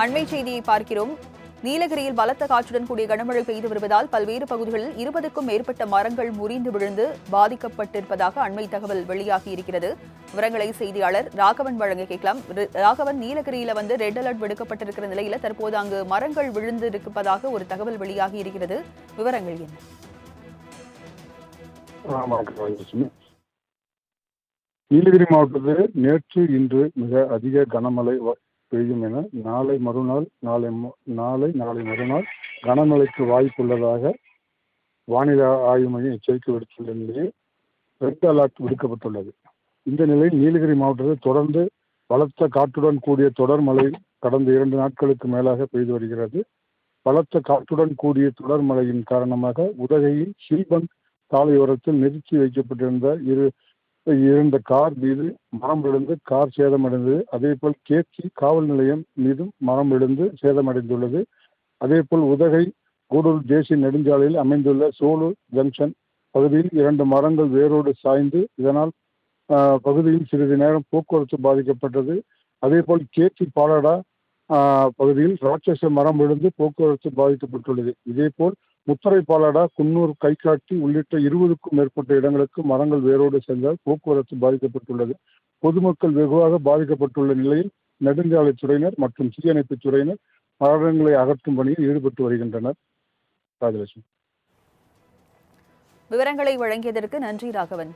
அண்மை செய்தியை பார்க்கிறோம். நீலகிரியில் பலத்த காற்றுடன் கூடிய கனமழை பெய்து வருவதால் பல்வேறு பகுதிகளில் 20க்கும் மேற்பட்ட மரங்கள் முறிந்து விழுந்து பாதிக்கப்பட்டிருப்பதாக அண்மை தகவல் வெளியாகியிருக்கிறது. விவரங்களை செய்தியாளர் ராகவன் வழங்க கேட்கலாம். ராகவன், நீலகிரியில ரெட் அலர்ட் விடுக்கப்பட்டிருக்கிற நிலையில தற்போது அங்கு மரங்கள் விழுந்து இருப்பதாக ஒரு தகவல் வெளியாகி இருக்கிறது. விவரங்கள் என்ன? நீலகிரி மாவட்டத்தில் நேற்று இன்று மிக அதிக கனமழை பெய்யும் என நாளை மறுநாள் கனமழைக்கு வாய்ப்புள்ளதாக வானிலை ஆய்வு மையம் எச்சரிக்கை விடுத்துள்ள நிலையில் ரெட் அலர்ட் விடுக்கப்பட்டுள்ளது. இந்த நிலையில் நீலகிரி மாவட்டத்தில் தொடர்ந்து பலத்த காற்றுடன் கூடிய தொடர் மழை கடந்த 2 நாட்களுக்கு மேலாக பெய்து வருகிறது. பலத்த காற்றுடன் கூடிய தொடர் மழையின் காரணமாக உதகையில் ஷில்பன் சாலையோரத்தில் நிறுத்தி வைக்கப்பட்டிருந்த இருந்த கார் மீது மரம் விழுந்து கார் சேதமடைந்தது. அதேபோல் கேத்தி காவல் நிலையம் மீதும் மரம் விழுந்து சேதமடைந்துள்ளது. அதேபோல் உதகை கூடூர் தேசிய நெடுஞ்சாலையில் அமைந்துள்ள சோலூர் ஜங்ஷன் பகுதியில் 2 மரங்கள் வேரோடு சாய்ந்து இதனால் பகுதியில் சிறிது நேரம் போக்குவரத்து பாதிக்கப்பட்டது. அதேபோல் கேத்தி பாலடா பகுதியில் ராட்சச மரம் விழுந்து போக்குவரத்து பாதிக்கப்பட்டுள்ளது. இதேபோல் முத்தரை பாலடா, குன்னூர், கைகாட்டி உள்ளிட்ட 20க்கும் மேற்பட்ட இடங்களுக்கு மரங்கள் வேரோடு சென்றால் போக்குவரத்து பாதிக்கப்பட்டுள்ளது. பொதுமக்கள் வெகுவாக பாதிக்கப்பட்டுள்ள நிலையில் நெடுஞ்சாலைத்துறையினர் மற்றும் தீயணைப்புத் துறையினர் மரங்களை அகற்றும் பணியில் ஈடுபட்டு வருகின்றனர். ராஜலட்சுமி, விவரங்களை வழங்கியதற்கு நன்றி ராகவன்.